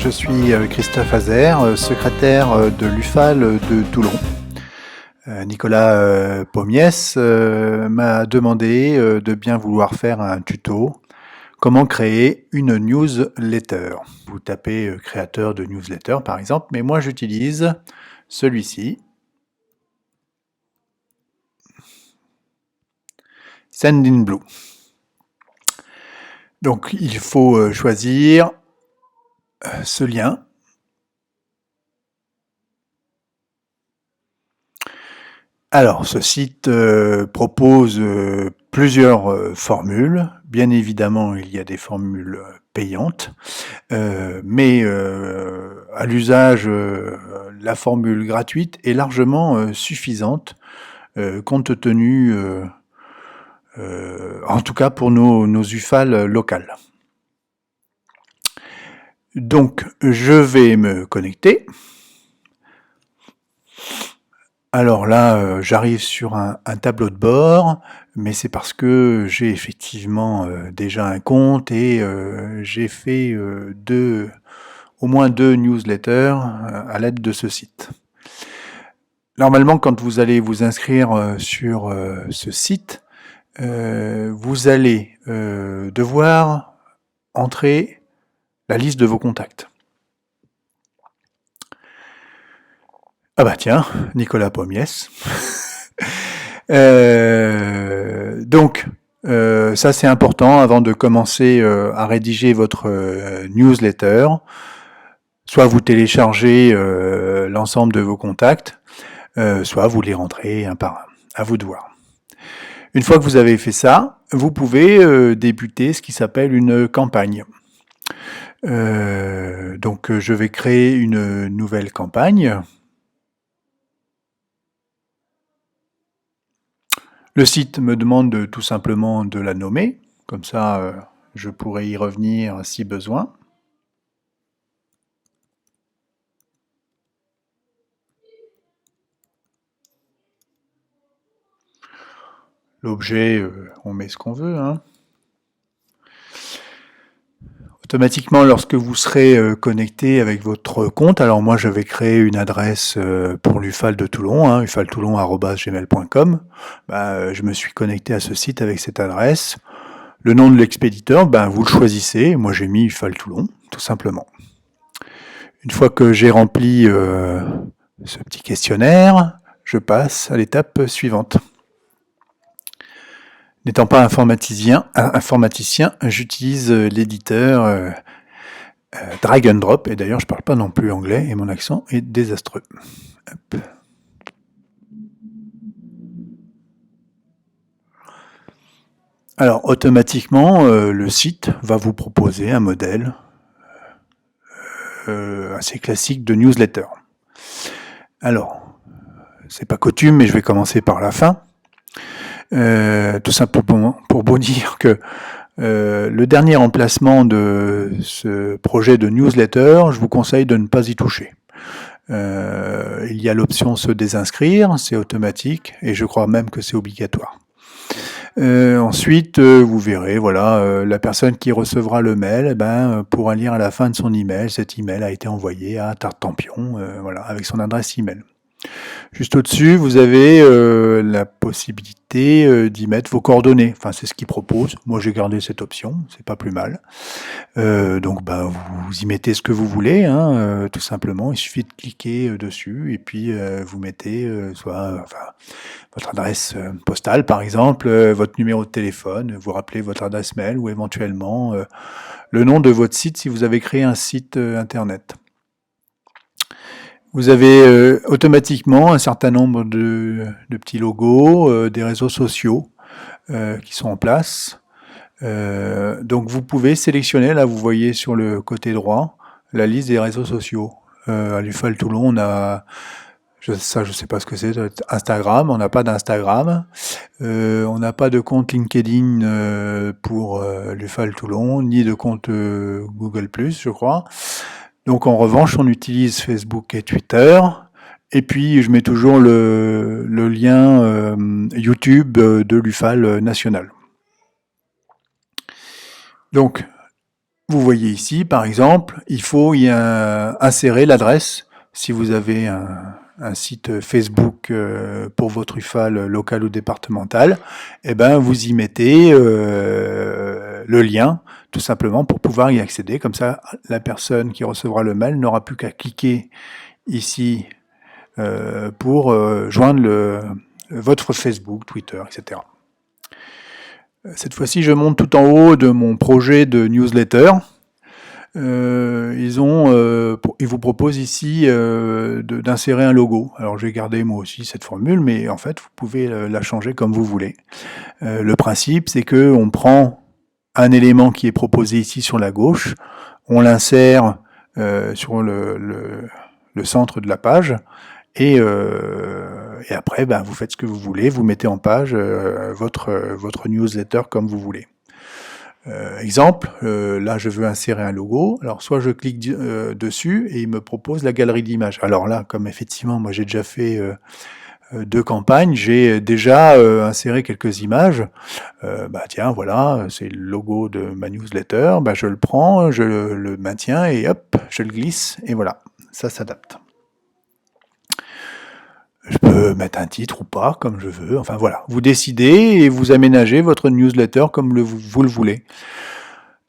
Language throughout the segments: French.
je suis Christophe Azer, secrétaire de l'UFAL de Toulon. Nicolas Pommiès m'a demandé de bien vouloir faire un tuto. Comment créer une newsletter? Vous tapez créateur de newsletter par exemple, mais moi j'utilise celui-ci. Sendinblue. Donc il faut choisir ce lien. Alors, ce site propose plusieurs formules. Bien évidemment, il y a des formules payantes, mais à l'usage, la formule gratuite est largement suffisante, compte tenu, en tout cas pour nos UFAL locales. Donc, je vais me connecter. Alors là, j'arrive sur un tableau de bord, mais c'est parce que j'ai effectivement déjà un compte et j'ai fait au moins deux newsletters à l'aide de ce site. Normalement, quand vous allez vous inscrire sur ce site, vous allez devoir entrer la liste de vos contacts. Ah bah tiens, Nicolas Pommiès. Donc, ça c'est important avant de commencer à rédiger votre newsletter. Soit vous téléchargez l'ensemble de vos contacts, soit vous les rentrez un par un. À vous de voir. Une fois que vous avez fait ça, vous pouvez débuter ce qui s'appelle une campagne. Donc, je vais créer une nouvelle campagne. Le site me demande tout simplement de la nommer, comme ça je pourrai y revenir si besoin. L'objet, on met ce qu'on veut. Automatiquement, lorsque vous serez connecté avec votre compte, alors moi je vais créer une adresse pour l'UFAL de Toulon, ufaltoulon@gmail.com. Je me suis connecté à ce site avec cette adresse. Le nom de l'expéditeur, vous le choisissez. Moi j'ai mis UFAL Toulon, tout simplement. Une fois que j'ai rempli ce petit questionnaire, je passe à l'étape suivante. N'étant pas informaticien, j'utilise l'éditeur drag and drop, et d'ailleurs je ne parle pas non plus anglais, et mon accent est désastreux. Hop. Alors automatiquement, le site va vous proposer un modèle assez classique de newsletter. Alors, c'est pas coutume, mais je vais commencer par la fin. Tout simplement pour vous dire que le dernier emplacement de ce projet de newsletter, je vous conseille de ne pas y toucher. Il y a l'option se désinscrire, c'est automatique, et je crois même que c'est obligatoire. Ensuite, vous verrez, voilà, la personne qui recevra le mail pourra lire à la fin de son email, cet email a été envoyé à Tartampion, voilà, avec son adresse email. Juste au-dessus, vous avez la possibilité d'y mettre vos coordonnées. Enfin, c'est ce qu'il propose. Moi, j'ai gardé cette option, c'est pas plus mal. Donc, vous y mettez ce que vous voulez, tout simplement. Il suffit de cliquer dessus et puis vous mettez votre adresse postale, par exemple, votre numéro de téléphone, vous rappelez votre adresse mail ou éventuellement le nom de votre site si vous avez créé un site internet. Vous avez automatiquement un certain nombre de petits logos, des réseaux sociaux qui sont en place. Donc vous pouvez sélectionner, là vous voyez sur le côté droit, la liste des réseaux sociaux. À l'UFAL Toulon, on a, je sais pas ce que c'est, Instagram, on n'a pas d'Instagram. On n'a pas de compte LinkedIn pour l'UFAL Toulon, ni de compte Google+, je crois. Donc en revanche, on utilise Facebook et Twitter, et puis je mets toujours le lien YouTube de l'UFAL national. Donc, Vous voyez ici, par exemple, il faut y insérer l'adresse. Si vous avez un site Facebook pour votre UFAL local ou départemental, eh ben vous y mettez le lien, tout simplement pour pouvoir y accéder. Comme ça, la personne qui recevra le mail n'aura plus qu'à cliquer ici pour joindre votre Facebook, Twitter, etc. Cette fois-ci, je monte tout en haut de mon projet de newsletter. Ils vous proposent ici d'insérer un logo. Alors j'ai gardé moi aussi cette formule, mais en fait vous pouvez la changer comme vous voulez. Le principe, c'est que on prend un élément qui est proposé ici sur la gauche, on l'insère sur le centre de la page, et après, ben, vous faites ce que vous voulez, vous mettez en page votre newsletter comme vous voulez. Exemple, là je veux insérer un logo, alors soit je clique dessus et il me propose la galerie d'images. Alors là, comme effectivement moi j'ai déjà fait 2 campagnes, j'ai déjà inséré quelques images. Bah tiens, voilà, c'est le logo de ma newsletter, bah, je le prends, je le maintiens et hop, je le glisse et voilà, ça s'adapte. Je peux mettre un titre ou pas, comme je veux. Enfin voilà, vous décidez et vous aménagez votre newsletter comme vous le voulez.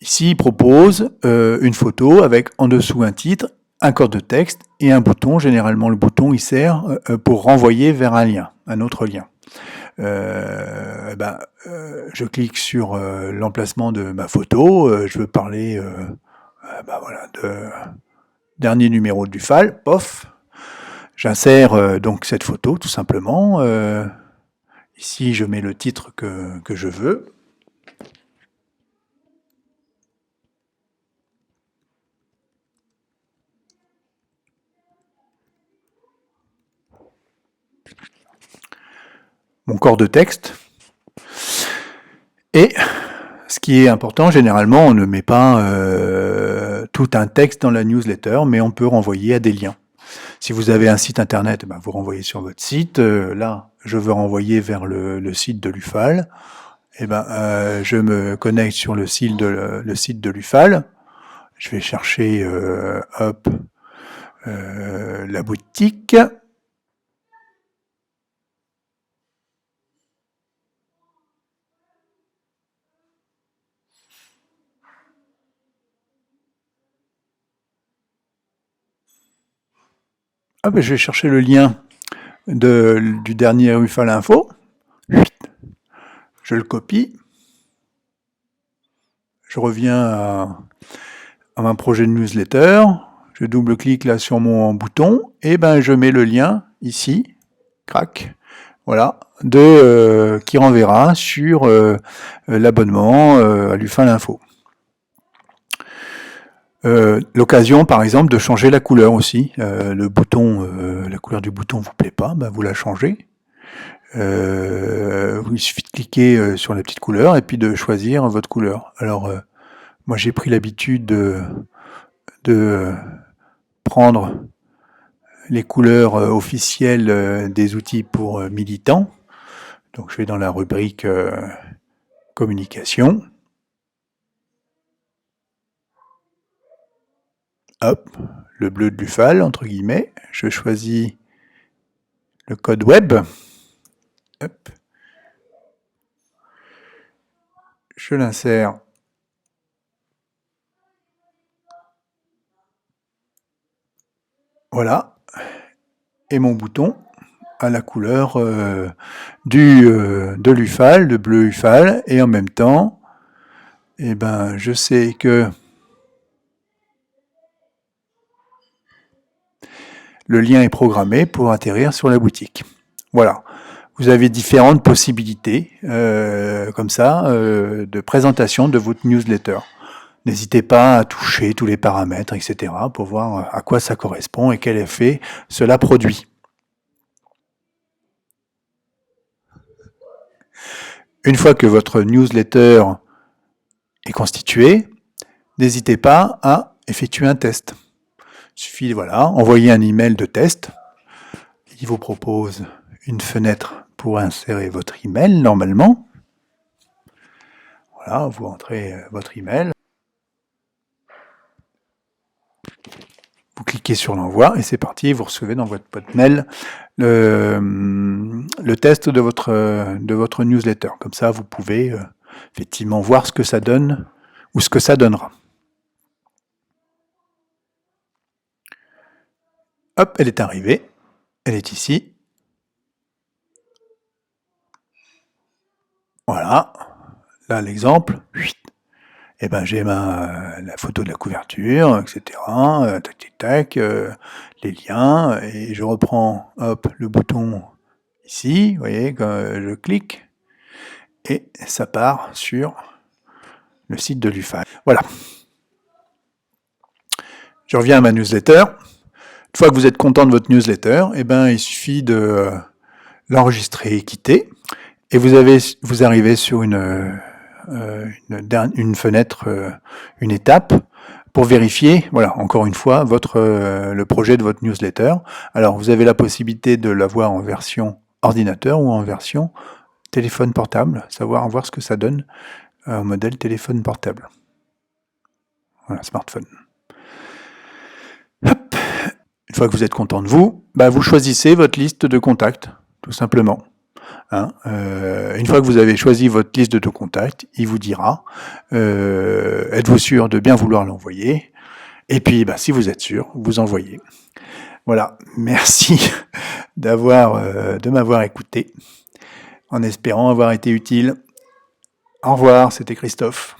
Ici, il propose une photo avec en dessous un titre, un corps de texte et un bouton. Généralement, le bouton, il sert pour renvoyer vers un lien, un autre lien. Je clique sur l'emplacement de ma photo. Je veux parler voilà, de dernier numéro du FAL. Pof. J'insère donc cette photo tout simplement. Ici, je mets le titre que je veux. Mon corps de texte. Et ce qui est important, généralement, on ne met pas tout un texte dans la newsletter, mais on peut renvoyer à des liens. Si vous avez un site internet, ben vous renvoyez sur votre site. Là, je veux renvoyer vers le site de l'UFAL. Je me connecte sur le site de l'UFAL. Je vais chercher la boutique. Hop, je vais chercher le lien du dernier UFAL Info. Je le copie. Je reviens à mon projet de newsletter. Je double-clique là sur mon bouton et ben je mets le lien ici, crac, voilà, qui renverra sur l'abonnement à l'UFAL Info. L'occasion par exemple de changer la couleur aussi. Le bouton, la couleur du bouton vous plaît pas, ben vous la changez. Il suffit de cliquer sur la petite couleur et puis de choisir votre couleur. Alors moi j'ai pris l'habitude de prendre les couleurs officielles des outils pour militants. Donc je vais dans la rubrique communication. Hop, le bleu de l'UFAL, entre guillemets. Je choisis le code web. Hop. Je l'insère. Voilà. Et mon bouton a la couleur de l'UFAL, de bleu UFAL, et en même temps, eh ben, je sais que le lien est programmé pour atterrir sur la boutique. Voilà. Vous avez différentes possibilités comme ça de présentation de votre newsletter. N'hésitez pas à toucher tous les paramètres, etc. pour voir à quoi ça correspond et quel effet cela produit. Une fois que votre newsletter est constituée, n'hésitez pas à effectuer un test. Il suffit envoyer un email de test. Il vous propose une fenêtre pour insérer votre email normalement. Voilà, vous entrez votre email. cliquez sur l'envoi et c'est parti, vous recevez dans votre boîte mail le test de votre newsletter. Comme ça, vous pouvez effectivement voir ce que ça donne ou ce que ça donnera. Hop, elle est arrivée. Elle est ici. Voilà. Là, l'exemple. Et ben, j'ai la photo de la couverture, etc. Tac, tac, tac. Les liens. Et je reprends, hop, le bouton ici. Vous voyez, quand je clique. Et ça part sur le site de l'UFA. Voilà. Je reviens à ma newsletter. Une fois que vous êtes content de votre newsletter, eh ben, il suffit de l'enregistrer et quitter. Et vous arrivez sur une fenêtre, une étape pour vérifier, voilà, encore une fois, le projet de votre newsletter. Alors, vous avez la possibilité de l'avoir en version ordinateur ou en version téléphone portable, voir ce que ça donne en modèle téléphone portable. Voilà, smartphone. Hop. Une fois que vous êtes content de vous, vous choisissez votre liste de contacts, tout simplement. Une fois que vous avez choisi votre liste de contacts, il vous dira êtes-vous sûr de bien vouloir l'envoyer? Et puis, si vous êtes sûr, vous envoyez. Voilà, merci de m'avoir écouté, en espérant avoir été utile. Au revoir, c'était Christophe.